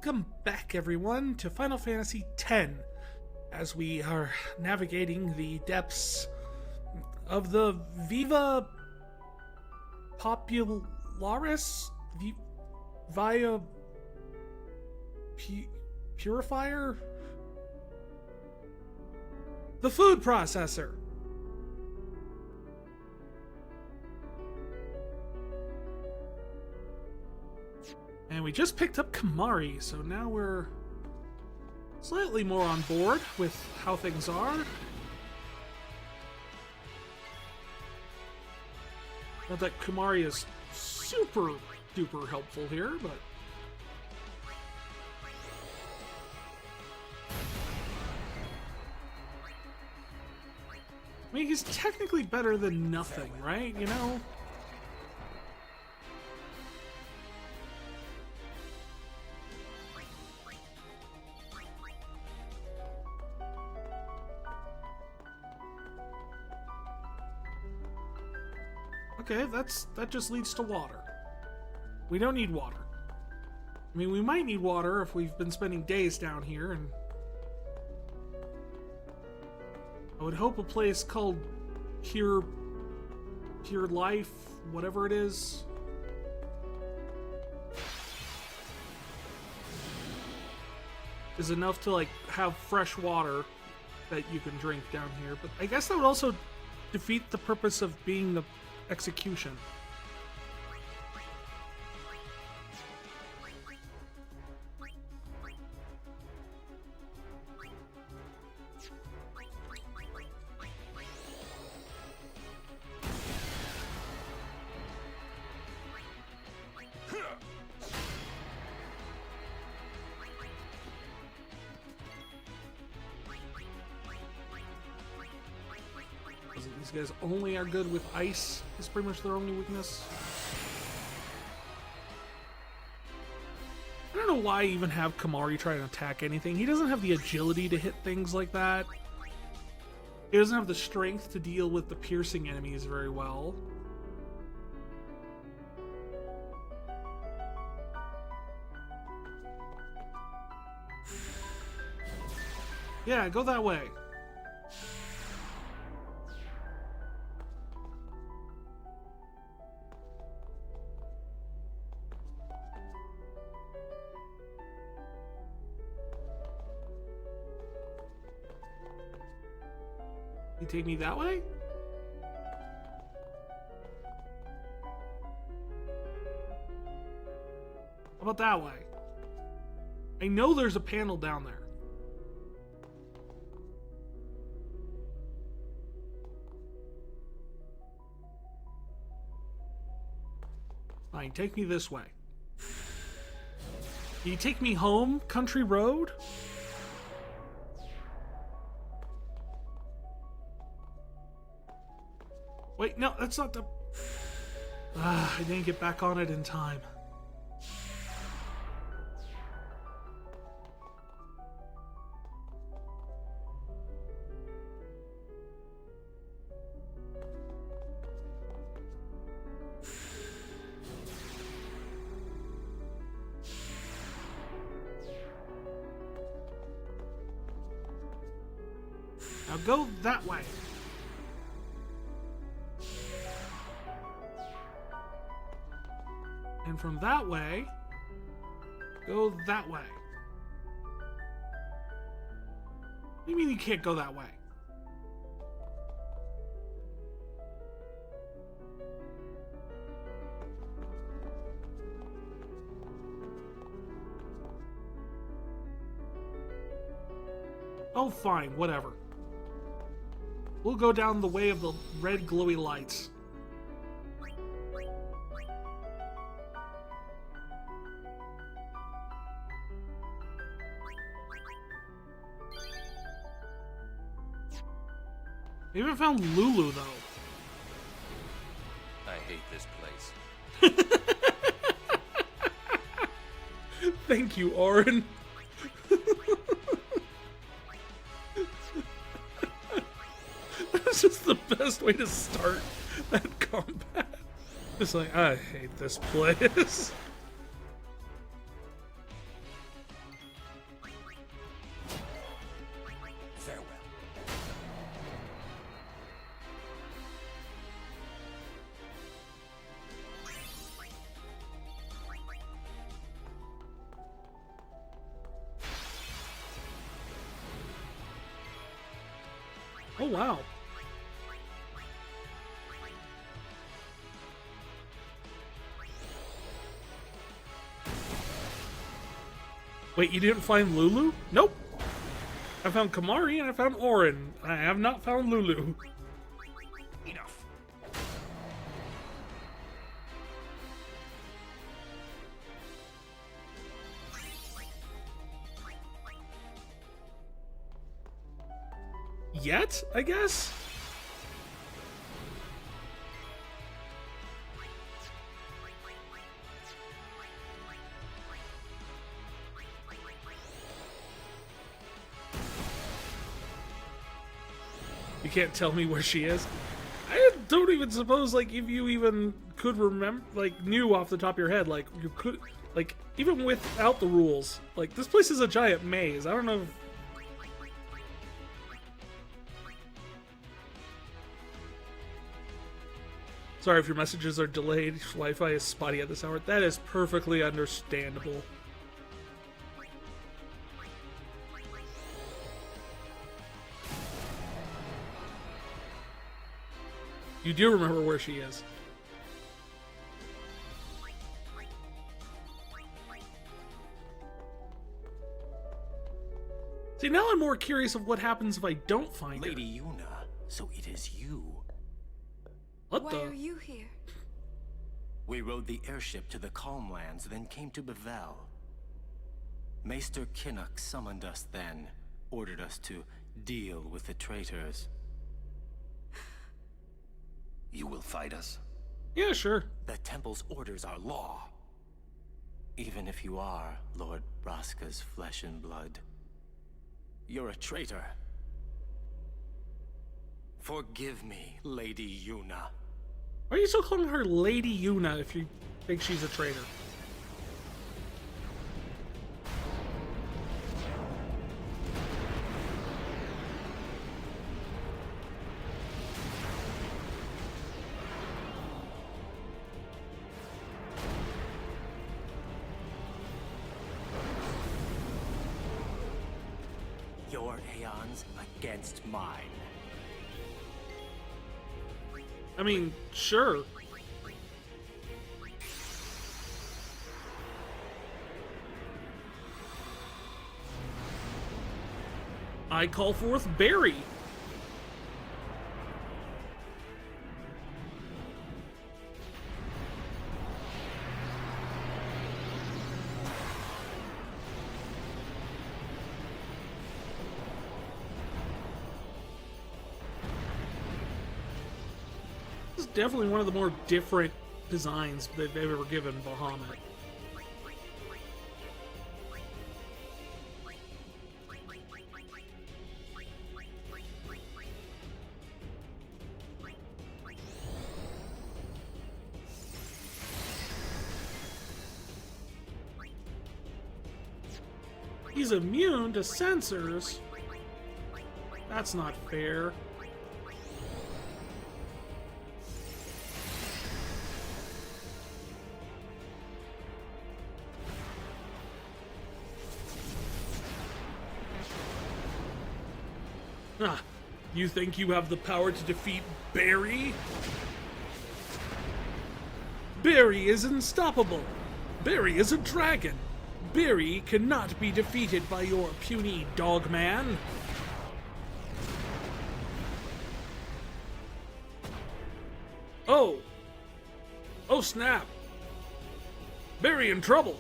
Welcome back, everyone, to Final Fantasy X, as we are navigating the depths of the Viva Popularis via Purifier? The food processor. And we just picked up Kamari, so now we're slightly more on board with how things are. Not that Kamari is super duper helpful here, but I mean, he's technically better than nothing, right? You know? Okay, that just leads to water. We don't need water. I mean, we might need water if we've been spending days down here, and I would hope a place called Pure Life, whatever it is, is enough to, like, have fresh water that you can drink down here. But I guess that would also defeat the purpose of being the execution. These guys only are good with ice, is pretty much their only weakness. I don't know why I even have Kamari try to attack anything. He doesn't have the agility to hit things like that. He doesn't have the strength to deal with the piercing enemies very well. Yeah, go that way. You take me that way? How about that way? I know there's a panel down there. Fine, take me this way. Can you take me home, country road? Wait, no, that's not the... I didn't get back on it in time. Now go that way. And from that way, go that way. What do you mean you can't go that way? Oh, fine, whatever. We'll go down the way of the red glowy lights. We haven't found Lulu, though. I hate this place. Thank you, Auron. That's just the best way to start that combat. Just like, I hate this place. Oh, wow. Wait, you didn't find Lulu? Nope. I found Kamari and I found Orin. I have not found Lulu. Enough. Yet, I guess? You can't tell me where she is? I don't even suppose, like, if you even could remember, like, knew off the top of your head, like, you could, like, even without the rules, like, this place is a giant maze. I don't know if... Sorry if your messages are delayed. Wi-Fi is spotty at this hour. That is perfectly understandable. You do remember where she is. See, now I'm more curious of what happens if I don't find her. Lady Una, so it is you. What Why the? are you here? We rode the airship to the Calmlands, then came to Bevel. Maester Kinnock summoned us then, ordered us to deal with the traitors. You will fight us? Yeah, sure. The Temple's orders are law. Even if you are Lord Braska's flesh and blood, you're a traitor. Forgive me, Lady Una. Why are you still calling her Lady Una if you think she's a traitor? Your aeons against mine. I mean, sure. I call forth Barry. This is definitely one of the more different designs that they've ever given Bahamut. He's immune to sensors. That's not fair. Ah, you think you have the power to defeat Barry? Barry is unstoppable. Barry is a dragon. Barry cannot be defeated by your puny dogman. Oh. Oh, snap. Barry in trouble.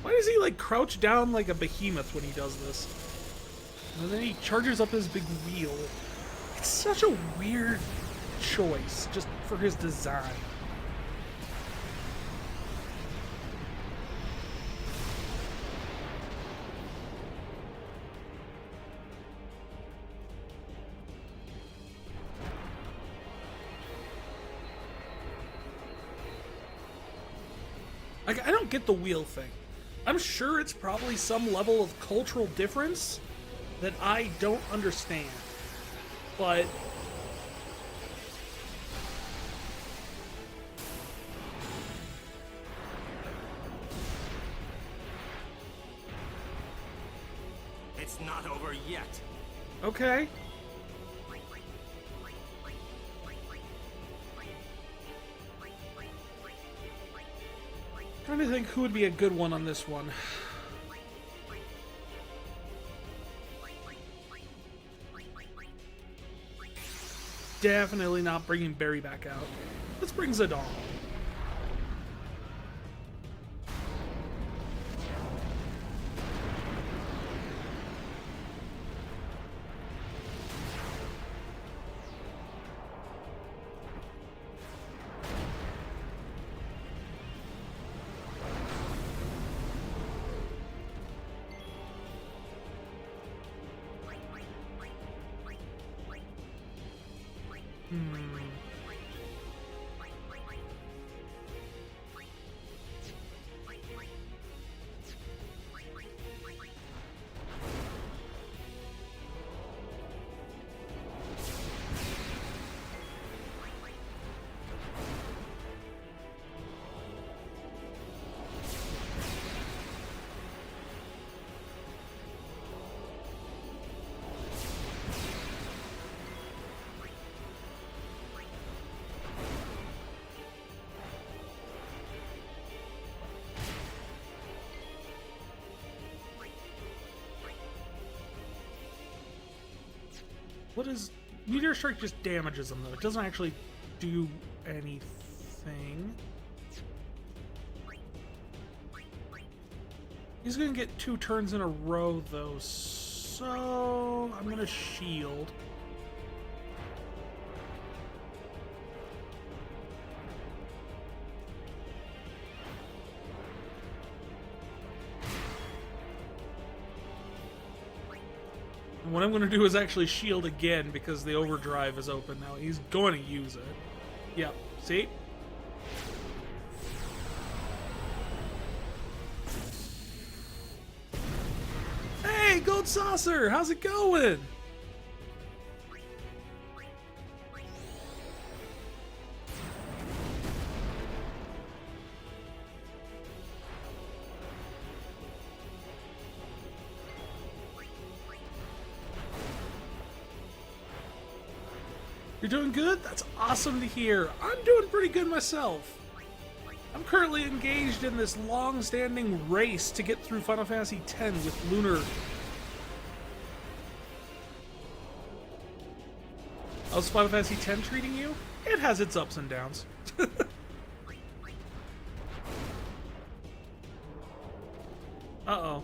Why does he, like, crouch down like a behemoth when he does this? And then he charges up his big wheel. It's such a weird choice, just for his design. Like, I don't get the wheel thing. I'm sure it's probably some level of cultural difference that I don't understand. But it's not over yet. okay. Trying to think who would be a good one on this one. Definitely not bringing Barry back out. Let's bring Zidane. What is... Meteor Strike just damages them, though. It doesn't actually do anything. He's gonna get 2 turns in a row, though, so... I'm gonna shield. And what I'm going to do is actually shield again because the overdrive is open now. He's going to use it. Yep. See? Hey, Gold Saucer! How's it going? You're doing good? That's awesome to hear. I'm doing pretty good myself. I'm currently engaged in this long-standing race to get through Final Fantasy X with Lunar. How's Final Fantasy X treating you? It has its ups and downs. Uh-oh.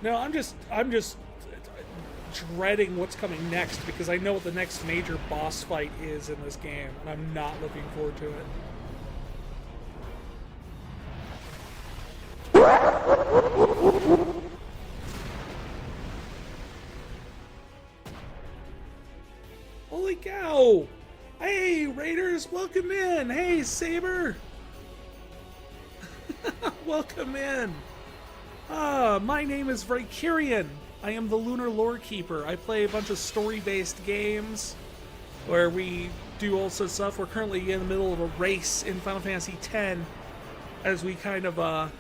No, I'm just dreading what's coming next because I know what the next major boss fight is in this game, and I'm not looking forward to it. Holy cow! Hey, Raiders, welcome in! Hey, Saber! Welcome in! My name is Vicarian. I am the Lunar Lore Keeper. I play a bunch of story-based games where we do all sorts of stuff. We're currently in the middle of a race in Final Fantasy X as we kind of are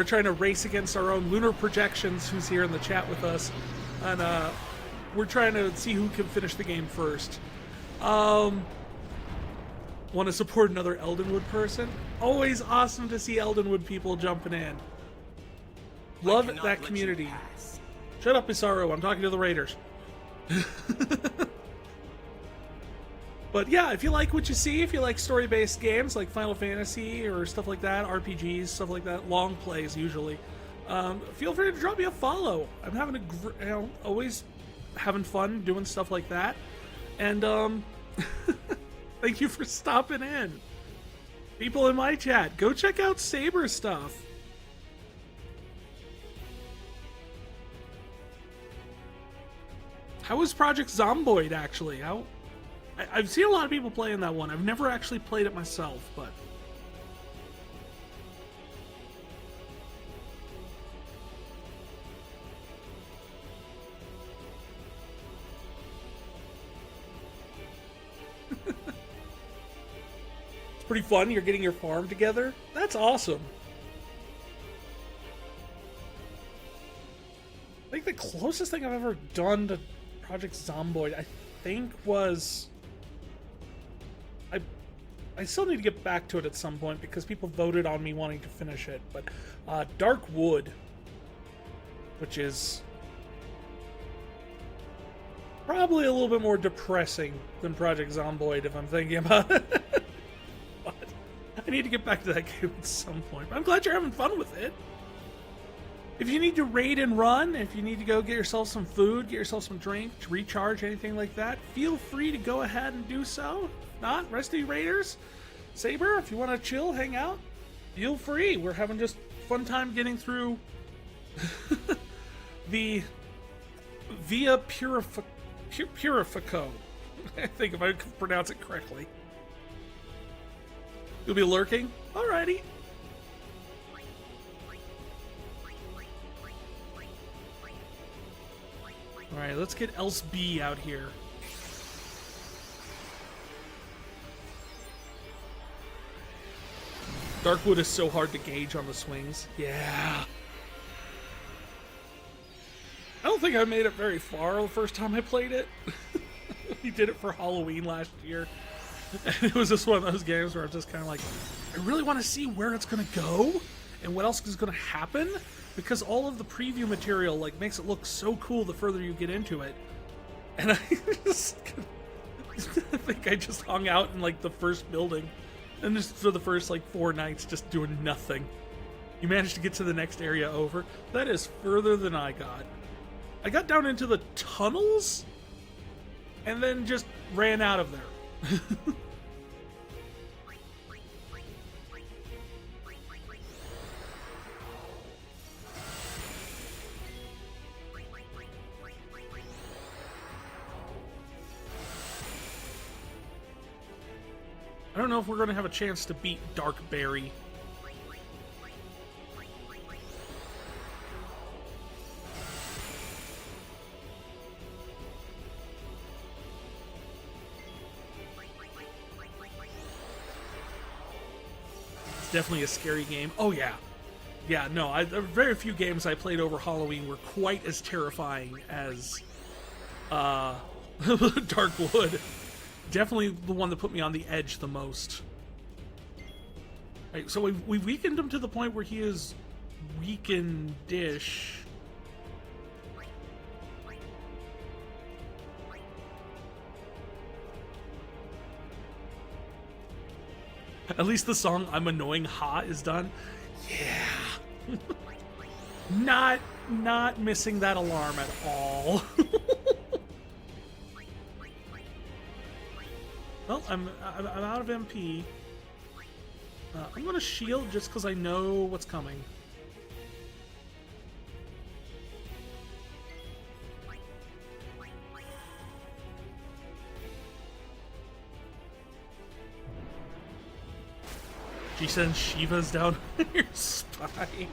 trying to race against our own lunar projections, who's here in the chat with us. And we're trying to see who can finish the game first. Want to support another Eldenwood person? Always awesome to see Eldenwood people jumping in. Love that community. Shut up, Isaru. I'm talking to the Raiders. But yeah, if you like what you see, if you like story-based games like Final Fantasy or stuff like that, RPGs, stuff like that, long plays usually, feel free to drop me a follow. I'm having always having fun doing stuff like that. And thank Thank you for stopping in. People in my chat, go check out Saber stuff. How was Project Zomboid, actually? I've seen a lot of people playing that one. I've never actually played it myself, but... pretty fun. You're getting your farm together. That's awesome. I think the closest thing I've ever done to Project Zomboid, I think, was... I still need to get back to it at some point because people voted on me wanting to finish it, but Dark Wood, which is probably a little bit more depressing than Project Zomboid if I'm thinking about it. I need to get back to that game at some point. But I'm glad you're having fun with it. If you need to raid and run, if you need to go get yourself some food, get yourself some drink, recharge, anything like that, feel free to go ahead and do so. If not, rest of you raiders, Saber, if you want to chill, hang out, feel free. We're having just fun time getting through the Via Purifico. I think if I could pronounce it correctly. You'll be lurking? Alrighty. Alright, let's get Else B out here. Darkwood is so hard to gauge on the swings. Yeah. I don't think I made it very far the first time I played it. We did it for Halloween last year. And it was just one of those games where I'm just kind of like, I really want to see where it's going to go and what else is going to happen, because all of the preview material like makes it look so cool the further you get into it. And I think I just hung out in like the first building and just for the first like 4 nights just doing nothing. You managed to get to the next area over. That is further than I got. I got down into the tunnels and then just ran out of there. I don't know if we're going to have a chance to beat Darkberry. It's definitely a scary game. Oh yeah. Yeah, no, very few games I played over Halloween were quite as terrifying as Darkwood. Definitely the one that put me on the edge the most. Right, so we weakened him to the point where he is weakened-ish. At least the song "I'm Annoying Ha" is done. Yeah. Not missing that alarm at all. Well, I'm out of MP. I'm gonna shield just because I know what's coming. She sends Shivas down your spine.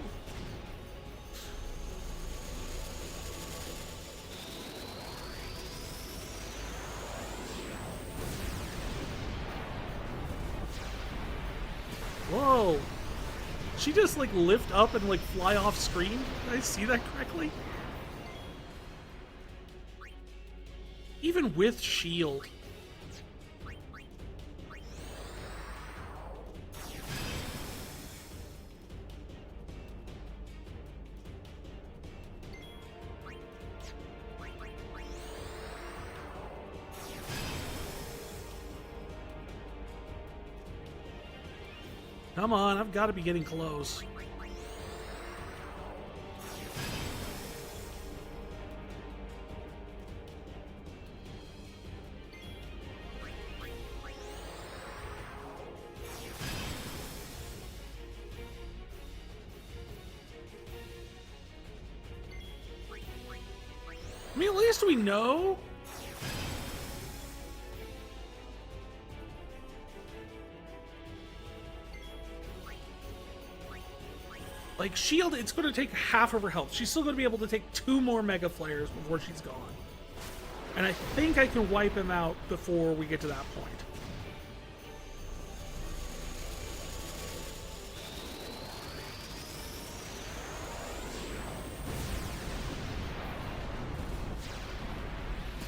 Whoa! She just like lift up and like fly off screen? Did I see that correctly? Even with shield. Come on, I've got to be getting close. I mean, at least we know. Like, shield, it's going to take half of her health. She's still going to be able to take 2 more Mega Flares before she's gone. And I think I can wipe him out before we get to that point.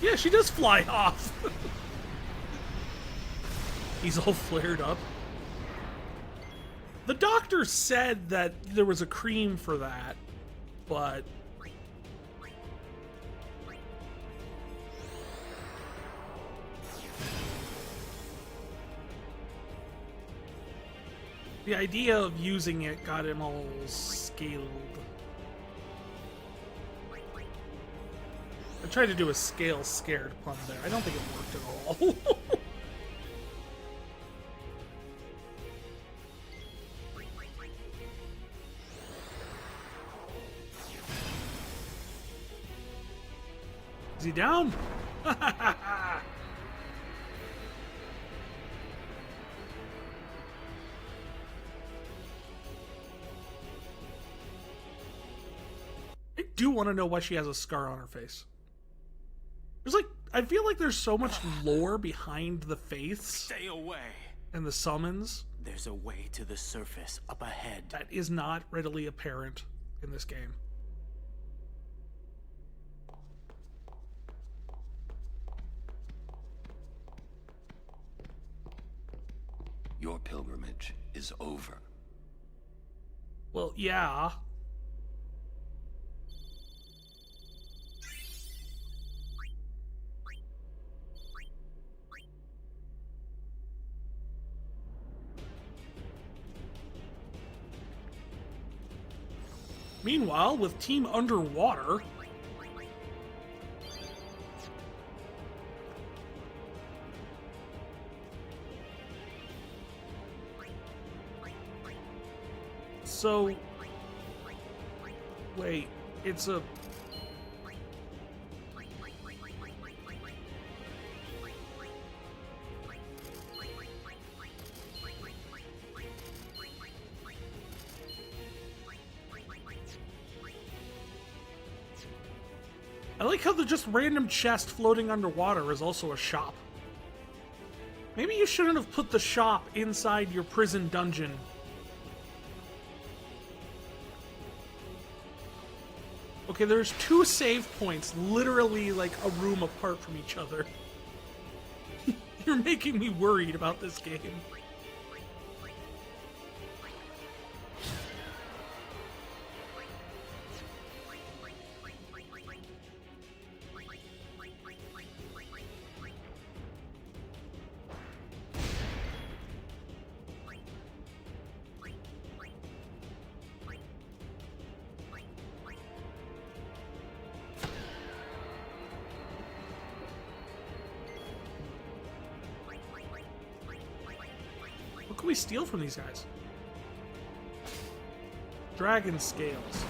Yeah, she does fly off. He's all flared up. The doctor said that there was a cream for that, but... the idea of using it got him all scaled. I tried to do a scale scared pun there. I don't think it worked at all. Is he down? I do want to know why she has a scar on her face. There's like, I feel like there's so much lore behind the faiths. Stay away. And the summons. There's a way to the surface up ahead. That is not readily apparent in this game. Your pilgrimage is over. Well, yeah. Meanwhile, with Team Underwater... So... wait, it's a... I like how the just random chest floating underwater is also a shop. Maybe you shouldn't have put the shop inside your prison dungeon. Okay, there's 2 save points, literally like a room apart from each other. You're making me worried about this game. What can we steal from these guys? Dragon scales.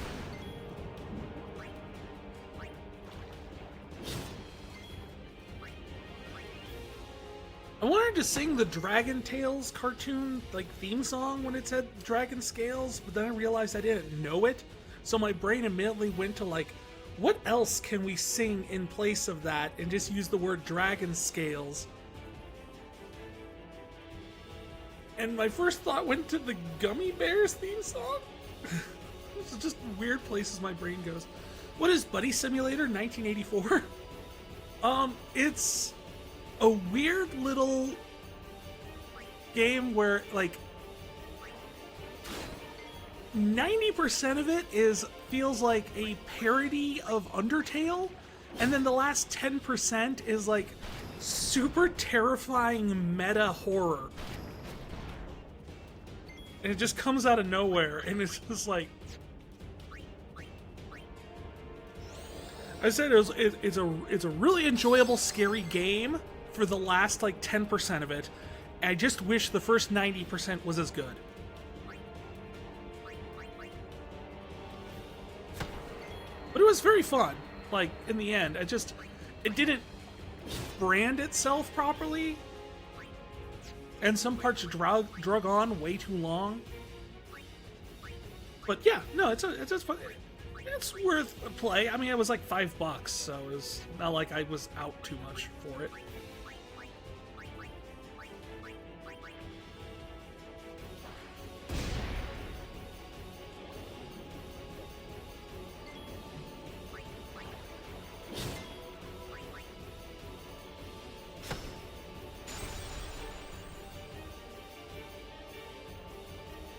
I wanted to sing the Dragon Tales cartoon, like, theme song when it said Dragon Scales, but then I realized I didn't know it, so my brain immediately went to, like, what else can we sing in place of that, and just use the word Dragon Scales. And my first thought went to the Gummy Bears theme song. It's just weird places my brain goes. What is Buddy Simulator 1984? It's a weird little game where, like, 90% of it feels like a parody of Undertale, and then the last 10% is like super terrifying meta horror. And it just comes out of nowhere, and it's just like... I said it's a really enjoyable, scary game for the last, like, 10% of it. I just wish the first 90% was as good. But it was very fun. Like, in the end, it didn't brand itself properly. And some parts drug on way too long. But yeah, no, it's fun. It's worth a play. I mean, it was like $5, so it's not like I was out too much for it.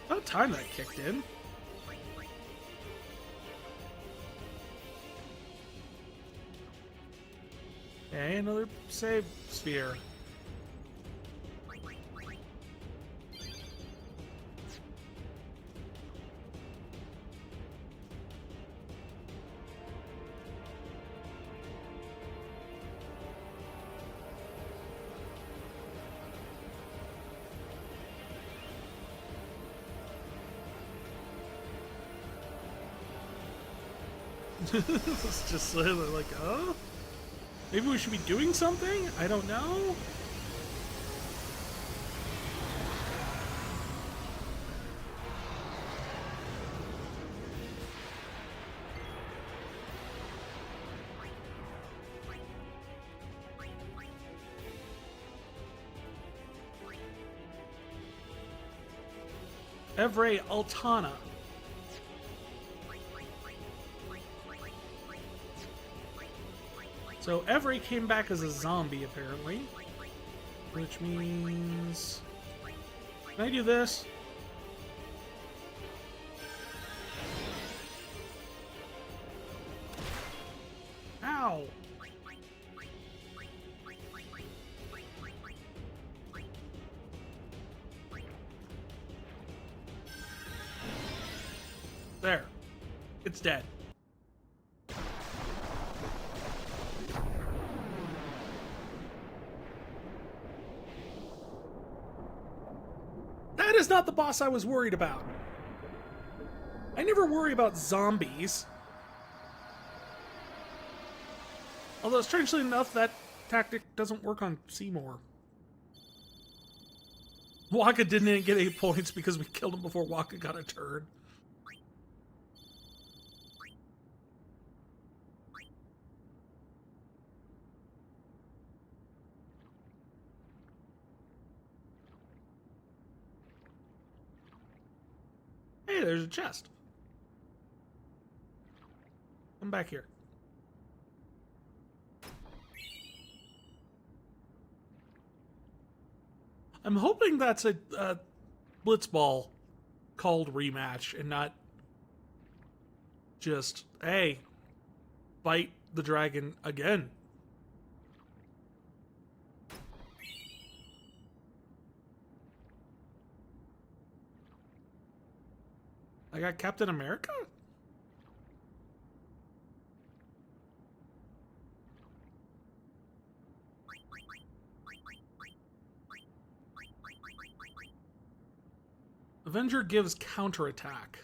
About time that kicked in. Okay, another save sphere. It's just like, oh? Maybe we should be doing something? I don't know. Evre Altana. So Evre came back as a zombie, apparently. Which means... Can I do this? Ow! There. It's dead. That is not the boss I was worried about. I never worry about zombies. Although, strangely enough, that tactic doesn't work on Seymour. Waka didn't get 8 points because we killed him before Waka got a turn. Hey, there's a chest. Come back here. I'm hoping that's a Blitzball called rematch and not just, hey, fight the dragon again. I got Captain America? Avenger gives counterattack.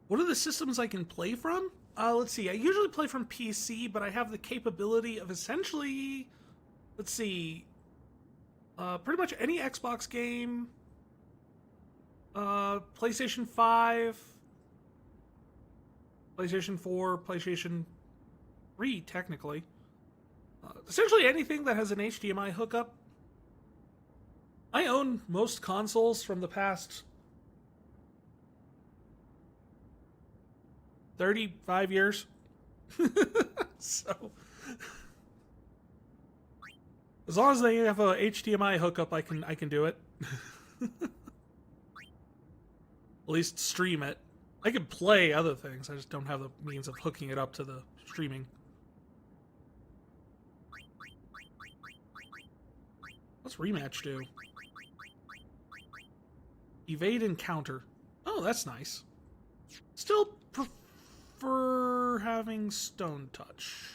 What are the systems I can play from? Let's see. I usually play from PC, but I have the capability of essentially, let's see, pretty much any Xbox game, PlayStation 5, PlayStation 4, PlayStation 3, technically. Essentially anything that has an HDMI hookup. I own most consoles from the past 35 years. So, as long as they have a HDMI hookup, I can do it. At least stream it. I can play other things. I just don't have the means of hooking it up to the streaming. What's rematch do? Evade and counter. Oh, that's nice. Still prefer having stone touch.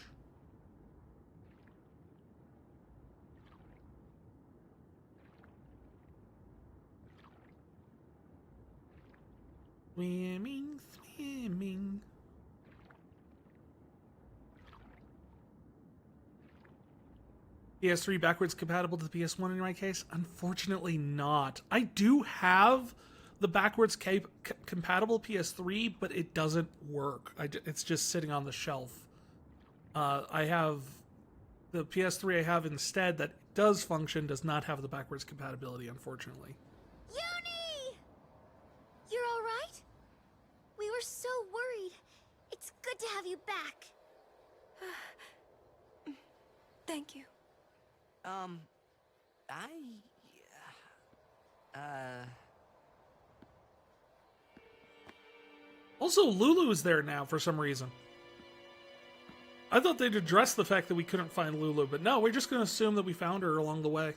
Swimming, swimming. PS3 backwards compatible to the PS1 in my case? Unfortunately not. I do have the backwards compatible PS3, but it doesn't work. It's just sitting on the shelf. I have the PS3 I have instead that does function, does not have the backwards compatibility, unfortunately. Uni! You're all right? We were so worried. It's good to have you back. Thank you. Also, Lulu's there now for some reason. I thought they'd address the fact that we couldn't find Lulu, but no, we're just going to assume that we found her along the way.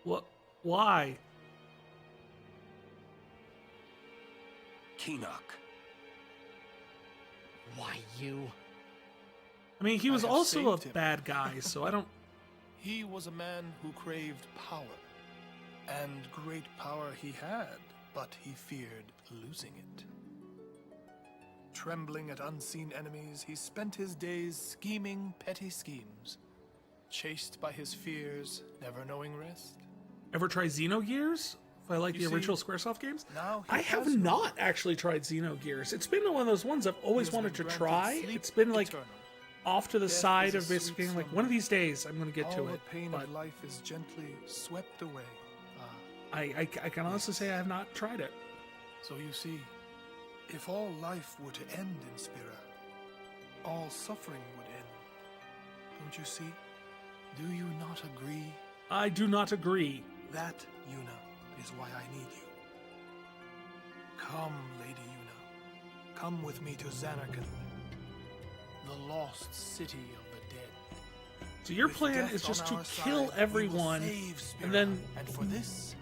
What? Why? Keenock. Why you? I mean, he was have also a saved him. bad guy, so I don't... He was a man who craved power. And great power he had, but he feared losing it. Trembling at unseen enemies, he spent his days scheming petty schemes. Chased by his fears, never knowing rest. Ever try Xenogears? If I like You the see, original Squaresoft games? now he I have has no not actually tried Xenogears. It's been one of those ones I've always He has wanted to been try. granted sleep It's been like eternal. off to the Death side is of a this sweet being like, slumber. one of these days I'm going to get All to the it. pain But of life is gently swept away. I can honestly say I have not tried it. So you see, if all life were to end in Spira, all suffering would end. Don't you see? Do you not agree? I do not agree. That, Yuna, is why I need you. Come, Lady Yuna. Come with me to Xanarkand, the lost city of the dead. So your With plan death is just on to our kill side, everyone, we will save Spira, and then and for this,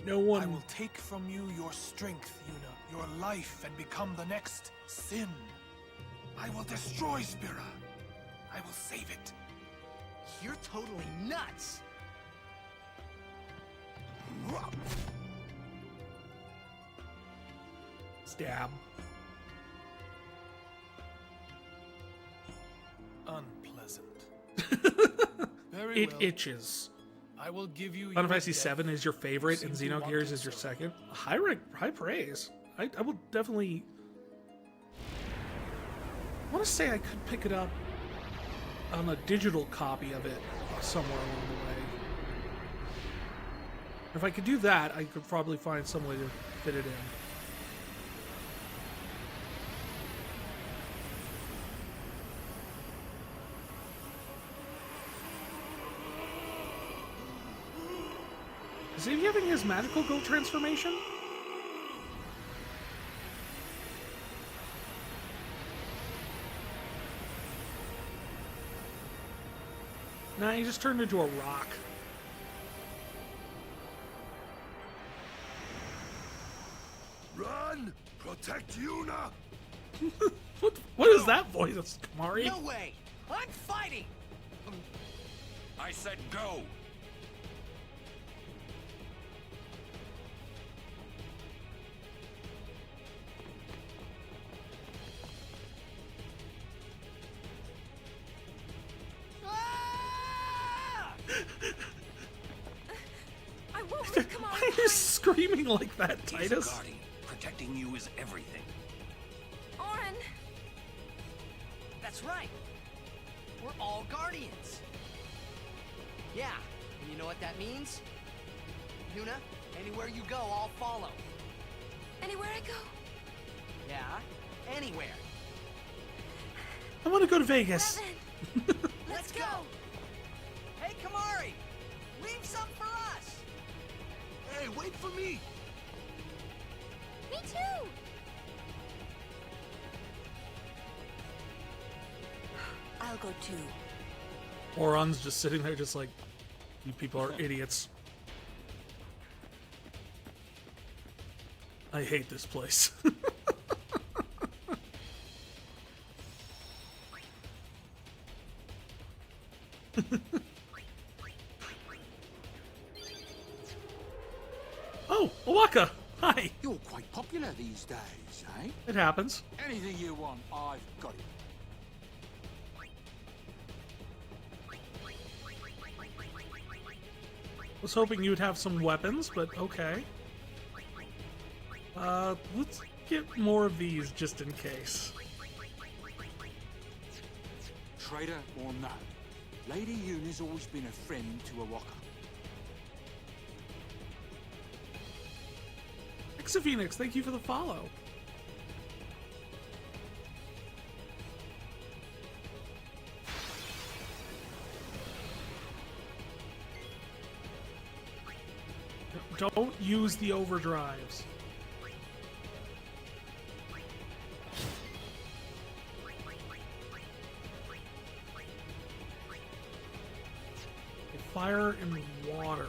no I one... will take from you your strength, Yuna, your life, and become the next Sin. I will destroy Spira. I will save it. You're totally nuts. Stab. Unpleasant. Very It well. itches. I will give you Final your Fantasy death. VII is your favorite, You and seem to want Xenogears it is your so. second. High praise. I will definitely... I want to say I could pick it up on a digital copy of it somewhere along the way. If I could do that, I could probably find some way to fit it in. Is he having his magical girl transformation? Nah, he just turned into a rock. Run! Protect Yuna! What is that voice? That's Kamari? No way. I'm fighting. I said go! I won't leave Why are you screaming like that, He's a Titus? guardian. Protecting you is everything. Orin. That's right. We're all guardians. Yeah, and you know what that means? Yuna, anywhere you go, I'll follow. Anywhere I go. Yeah, anywhere. I want to go to Vegas. Evan. Let's go. Hey, Kamari, leave some for us. Hey, wait for me! Me too! I'll go too. Oron's just sitting there just like, you people are idiots. I hate this place. Oh, Owaka! Hi! You're quite popular these days, eh? It happens. Anything you want, I've got it. Was hoping you'd have some weapons, but okay. Let's get more of these just in case. Traitor or no, Lady Yuna's always been a friend to Owaka. Phoenix, thank you for the follow. Don't use the overdrives. Fire and water.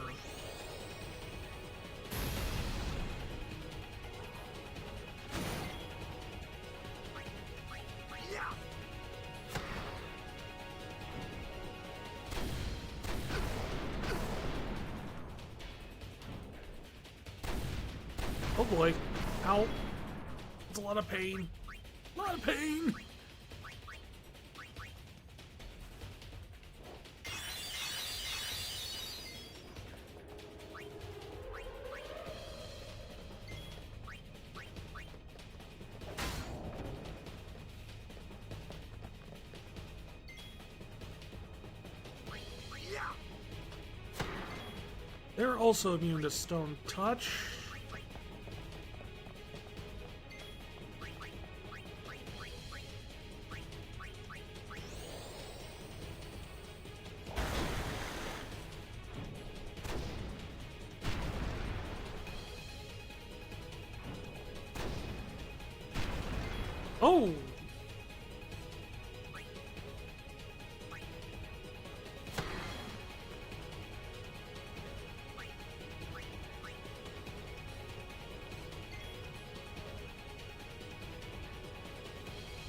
Oh boy. Ow. It's a lot of pain. A lot of pain. They're also immune to stone touch. Oh!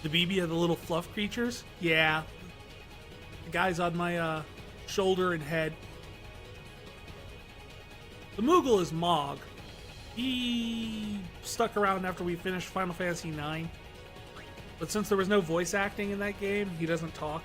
The BB of the little fluff creatures? Yeah. The guys on my shoulder and head. The Moogle is Mog. He stuck around after we finished Final Fantasy IX. But since there was no voice acting in that game, he doesn't talk.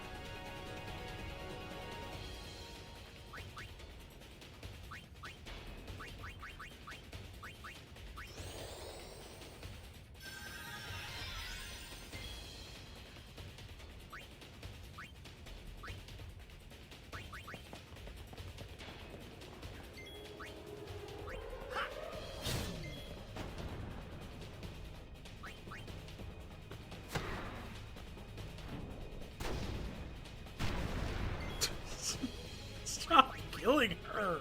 Stop killing her.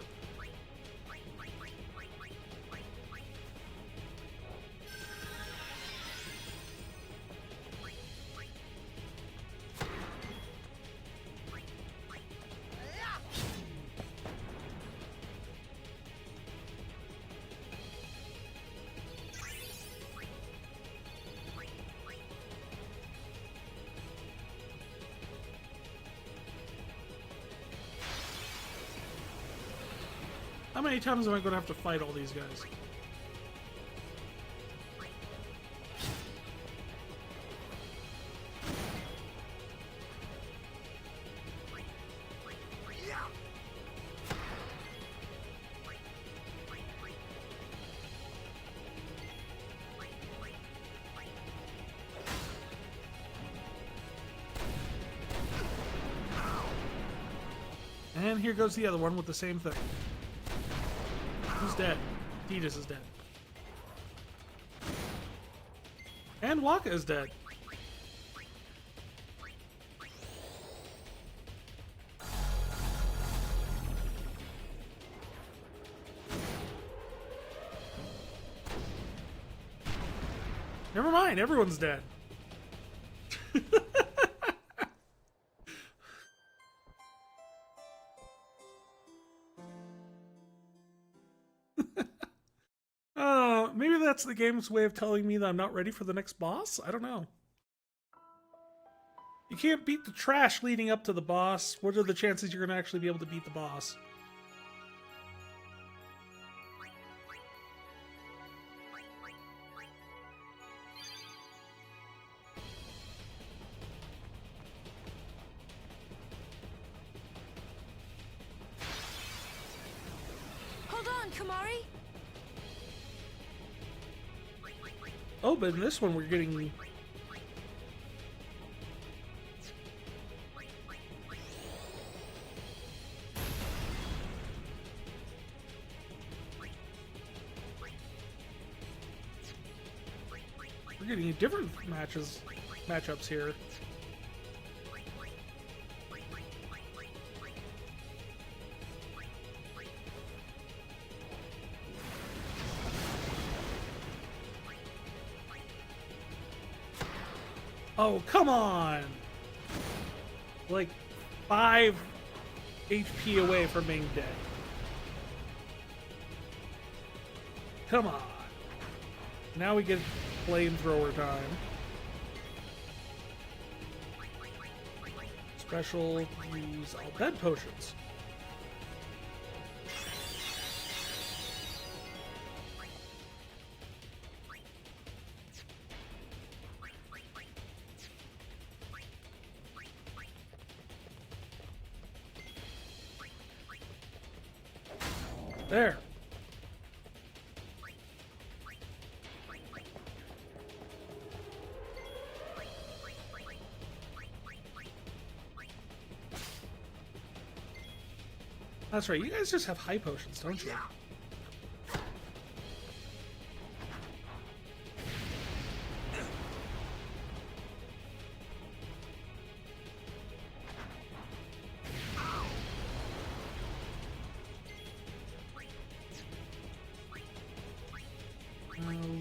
How many times am I going to have to fight all these guys? And here goes the other one with the same thing. Who's dead? Tidus is dead. And Waka is dead. Never mind, everyone's dead. Maybe that's the game's way of telling me that I'm not ready for the next boss? I don't know. You can't beat the trash leading up to the boss. What are the chances you're going to actually be able to beat the boss? Hold on, Kamari. Oh, but in this one we're getting... We're getting different matchups here. Oh, come on! Like 5 HP away from being dead. Come on. Now we get flamethrower time. Special, use all dead potions. There. That's right, you guys just have high potions, don't you?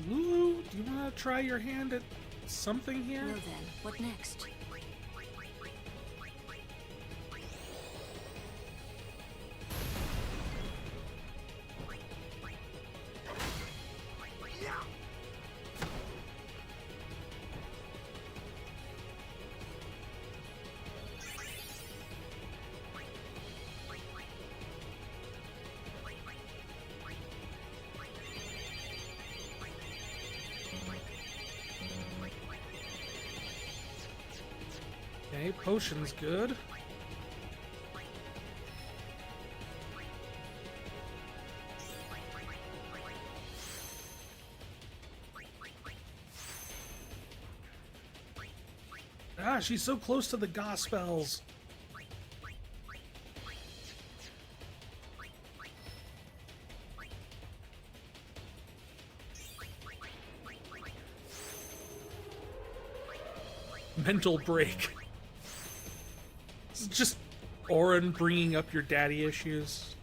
Lulu, do you want to try your hand at something here? Well then, what next? Okay, potion's good. Ah, she's so close to the gospels. Mental break. It's just Orin bringing up your daddy issues.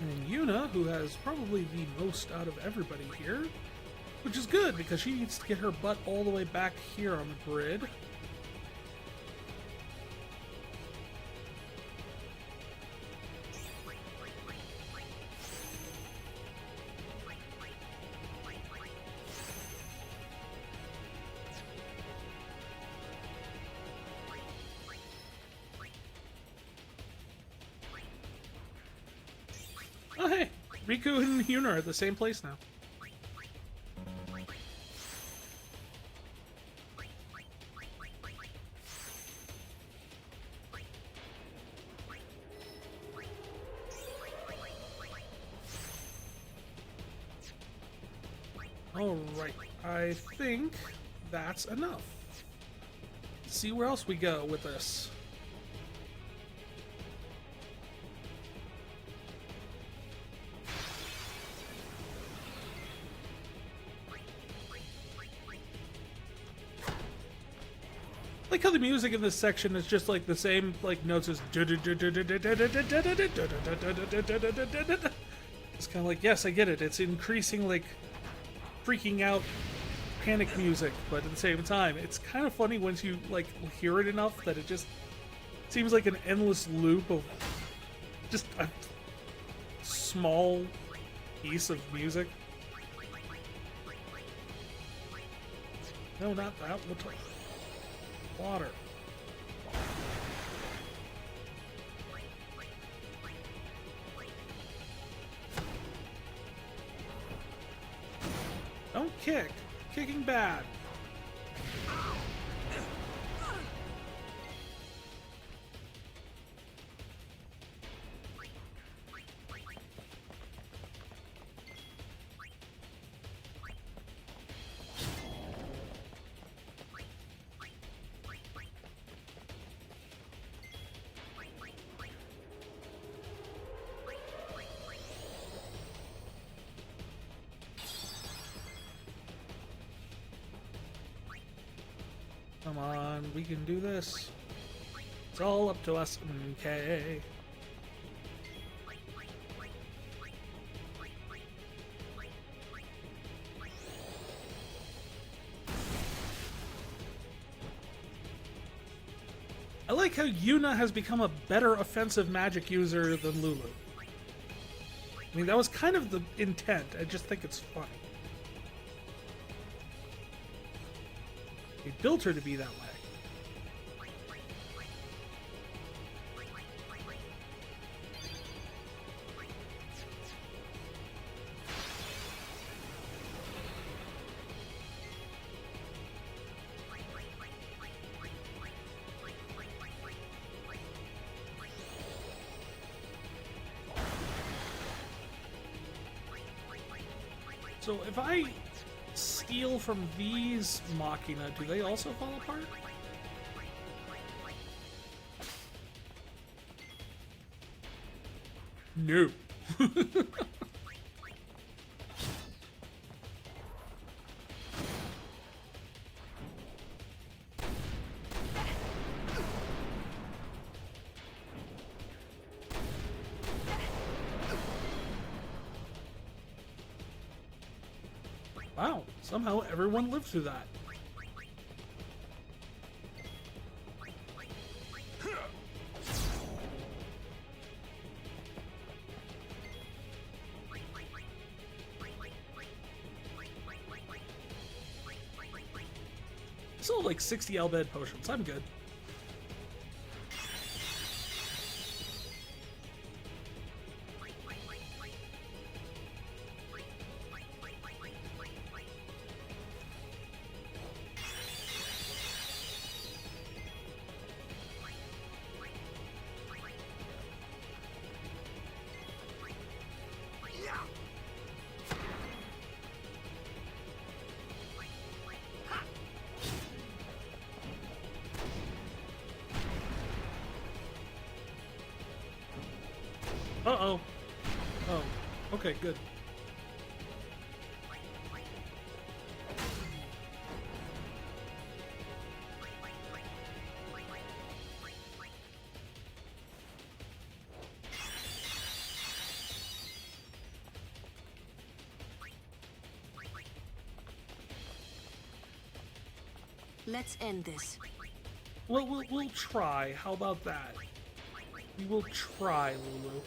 And Yuna, who has probably the most out of everybody here, which is good because she needs to get her butt all the way back here on the grid. Oh hey, Riku and Yuna are at the same place now. Alright, I think that's enough. Let's see where else we go with this. Like how the music in this section is just like the same like notes as it's kind of like, yes, I get it. It's increasing like freaking out panic music, but at the same time, it's kind of funny once you like hear it enough that it just seems like an endless loop of just a small piece of music. No, not that. Water. Don't kick. Kicking bad. Come on, we can do this. It's all up to us, okay? I like how Yuna has become a better offensive magic user than Lulu. I mean, that was kind of the intent. I just think it's funny. They built her to be that way. So if I steal from these Machina, do they also fall apart? No. Wow, somehow everyone lived through that. Still like 60 Albed potions. I'm good. Uh-oh. Oh, okay, good. Let's end this. Well, we'll try. How about that? We will try, Lulu.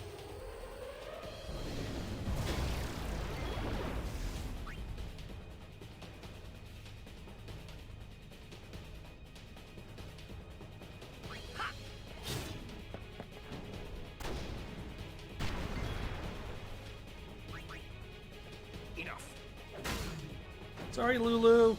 Enough. Sorry, Lulu.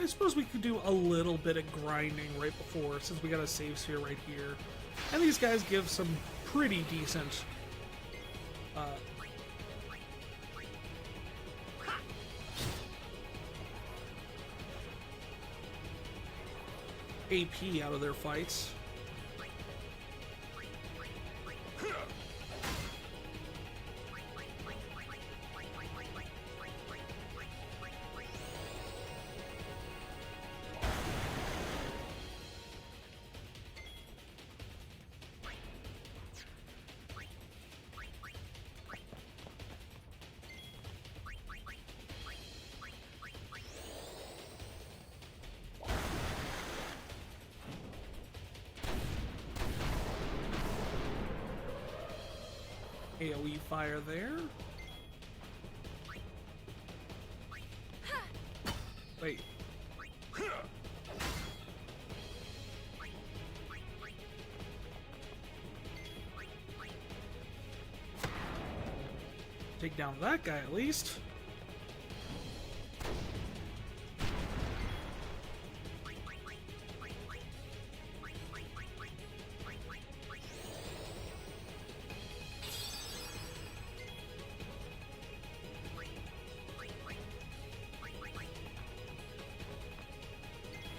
I suppose we could do a little bit of grinding right before, since we got a save sphere right here. And these guys give some pretty decent AP out of their fights. AoE fire there. Wait. Take down that guy at least.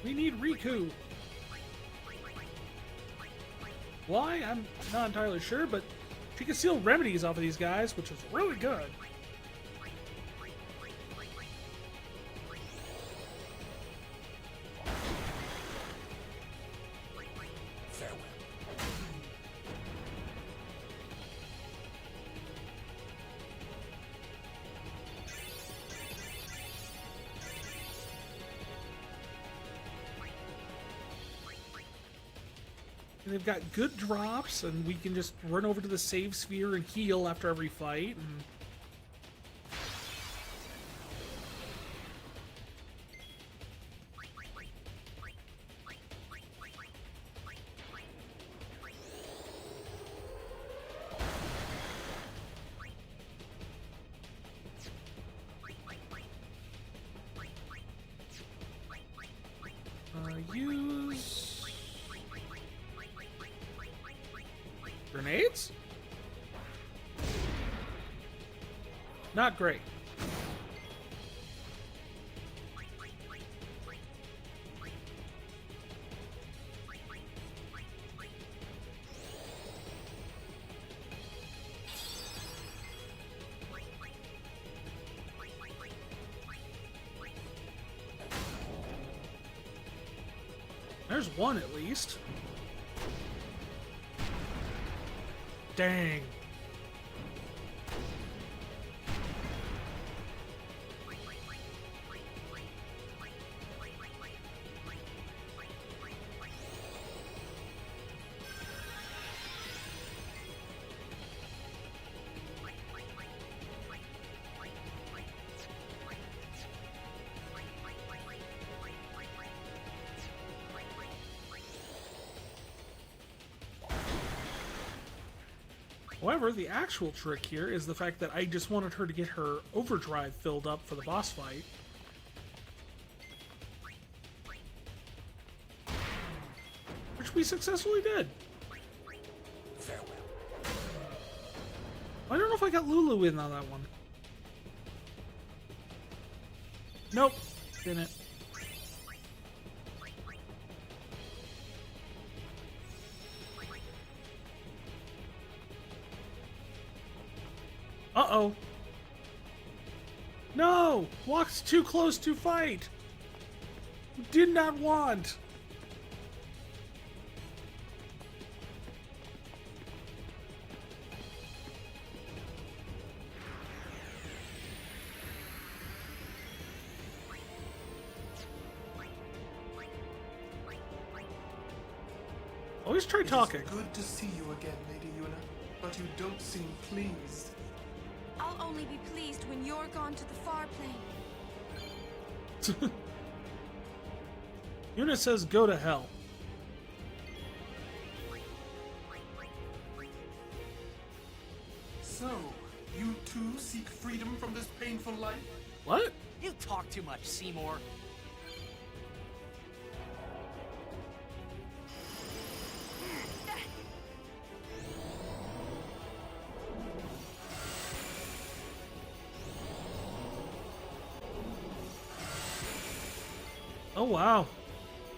We need Riku. Why? I'm not entirely sure, but she can steal remedies off of these guys, which is really good. And they've got good drops, and we can just run over to the save sphere and heal after every fight. And use grenades? Not great. There's one at least. Dang. However, the actual trick here is the fact that I just wanted her to get her overdrive filled up for the boss fight. Which we successfully did. I don't know if I got Lulu in on that one. Nope, didn't. Uh-oh. No! Walked too close to fight! Did not want! Always try talking. It's good to see you again, Lady Yuna, but you don't seem pleased. I'll only be pleased when you're gone to the far plane. Yuna says go to hell. So, you too seek freedom from this painful life? What? You talk too much, Seymour. Oh wow.